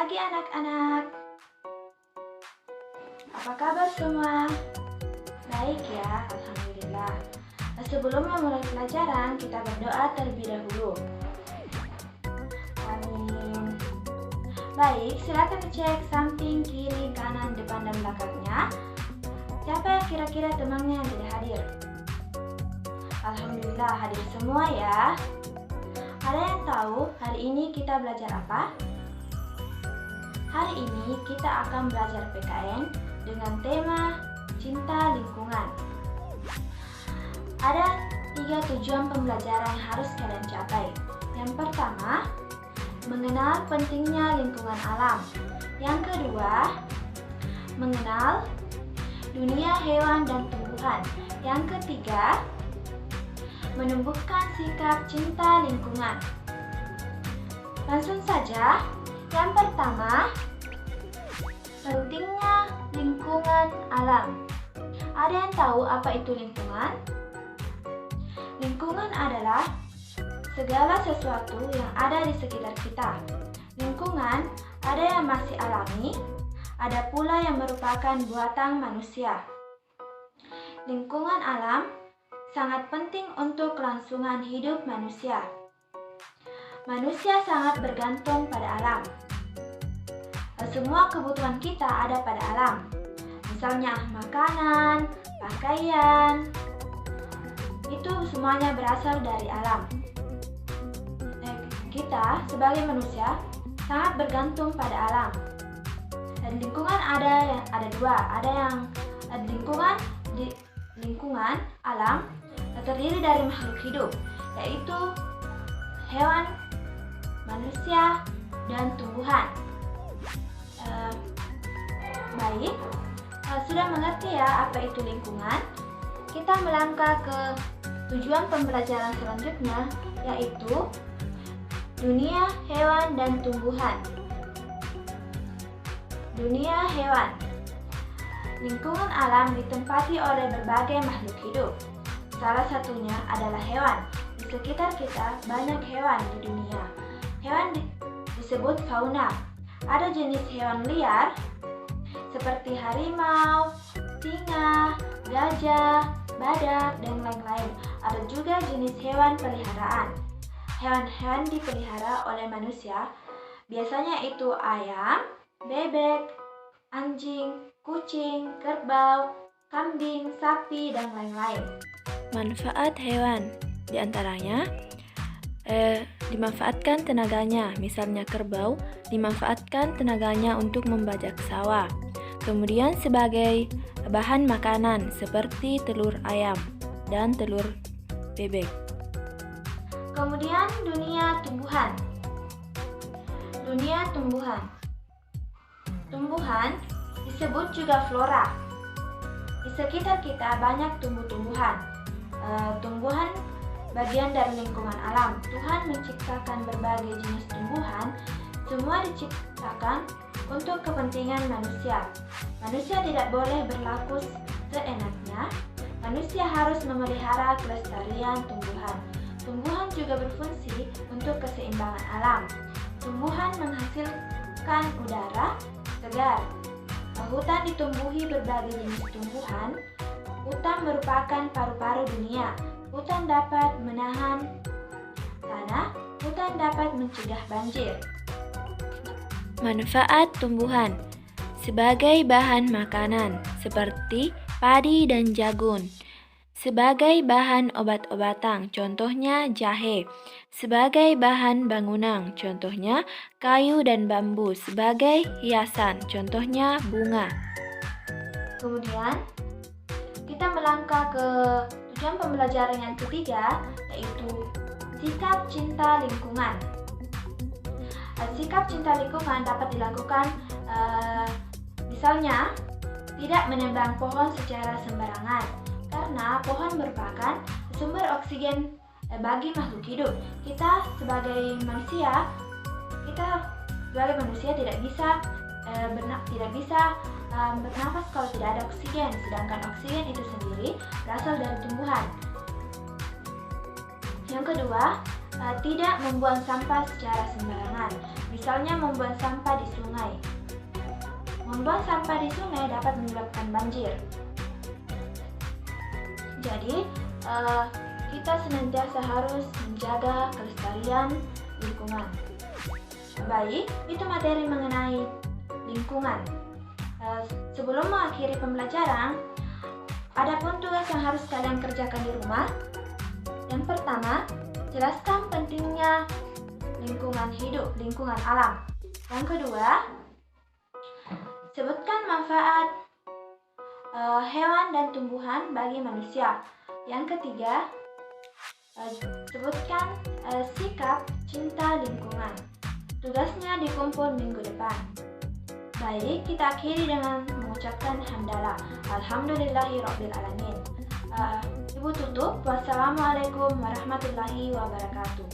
pagi anak-anak. Apa kabar semua? Baik ya, alhamdulillah. Sebelum memulai pelajaran, kita berdoa terlebih dahulu. Amin. Baik, silakan cek samping, kiri, kanan, depan, dan belakangnya. Siapa yang kira-kira temannya yang tidak hadir? Alhamdulillah hadir semua ya. Ada yang tahu hari ini kita belajar apa? Hari ini kita akan belajar PKN dengan tema cinta lingkungan. Ada 3 tujuan pembelajaran yang harus kalian capai. Yang pertama, mengenal pentingnya lingkungan alam. Yang kedua, mengenal dunia hewan dan tumbuhan. Yang ketiga, menumbuhkan sikap cinta lingkungan. Langsung saja, yang pertama, pentingnya lingkungan alam. Ada yang tahu apa itu lingkungan? Lingkungan adalah segala sesuatu yang ada di sekitar kita. Lingkungan ada yang masih alami, ada pula yang merupakan buatan manusia. Lingkungan alam sangat penting untuk kelangsungan hidup manusia. Manusia sangat bergantung pada alam. Semua kebutuhan kita ada pada alam. Misalnya makanan, pakaian, itu semuanya berasal dari alam. Kita sebagai manusia sangat bergantung pada alam. Dan lingkungan ada dua. Ada yang lingkungan alam terdiri dari makhluk hidup, yaitu hewan, manusia, dan tumbuhan. Baik, sudah mengerti ya apa itu lingkungan? Kita melangkah ke tujuan pembelajaran selanjutnya, yaitu dunia hewan dan tumbuhan. Dunia hewan. Lingkungan alam ditempati oleh berbagai makhluk hidup. Salah satunya adalah hewan. Di sekitar kita banyak hewan di dunia. Hewan disebut fauna. Ada jenis hewan liar seperti harimau, singa, gajah, badak, dan lain-lain. Ada juga jenis hewan peliharaan. Hewan-hewan dipelihara oleh manusia, biasanya itu ayam, bebek, anjing, kucing, kerbau, kambing, sapi, dan lain-lain. Manfaat hewan diantaranya dimanfaatkan tenaganya, misalnya kerbau dimanfaatkan tenaganya untuk membajak sawah. Kemudian sebagai bahan makanan seperti telur ayam dan telur bebek. Kemudian dunia tumbuhan. Dunia tumbuhan. Tumbuhan disebut juga flora. Di sekitar kita banyak tumbuh-tumbuhan. Tumbuhan bagian dari lingkungan alam. Tuhan menciptakan berbagai jenis tumbuhan. Semua diciptakan untuk kepentingan manusia. Manusia tidak boleh berlaku seenaknya. Manusia harus memelihara kelestarian tumbuhan. Tumbuhan juga berfungsi untuk keseimbangan alam. Tumbuhan menghasilkan udara segar. Hutan ditumbuhi berbagai jenis tumbuhan. Hutan merupakan paru-paru dunia. Hutan dapat menahan tanah. Hutan dapat mencegah banjir. Manfaat tumbuhan sebagai bahan makanan seperti padi dan jagung. Sebagai bahan obat-obatan, contohnya jahe. Sebagai bahan bangunan, contohnya kayu dan bambu. Sebagai hiasan, contohnya bunga. Kemudian, kita melangkah ke tujuan pembelajaran yang ketiga, yaitu sikap cinta lingkungan. Sikap cinta lingkungan dapat dilakukan misalnya tidak menebang pohon secara sembarangan, karena pohon merupakan sumber oksigen bagi makhluk hidup. Kita sebagai manusia tidak bisa bernafas kalau tidak ada oksigen, sedangkan oksigen itu sendiri berasal dari tumbuhan. Yang kedua, tidak membuang sampah secara sembarangan. Misalnya membuang sampah di sungai sungai. Membuang sampah di sungai dapat menyebabkan banjir. Jadi, kita senantiasa harus menjaga kelestarian lingkungan. Baik, itu materi mengenai lingkungan. Sebelum mengakhiri pembelajaran, ada pun tugas yang harus kalian kerjakan di rumah. Yang pertama, jelaskan pentingnya lingkungan hidup, lingkungan alam. Yang kedua, sebutkan manfaat hewan dan tumbuhan bagi manusia. Yang ketiga, sebutkan sikap cinta lingkungan. Tugasnya dikumpul minggu depan. Baik, kita akhiri dengan mengucapkan hamdalah. Alhamdulillahirrabbilalamin. Ibu tutup. Wassalamualaikum warahmatullahi wabarakatuh.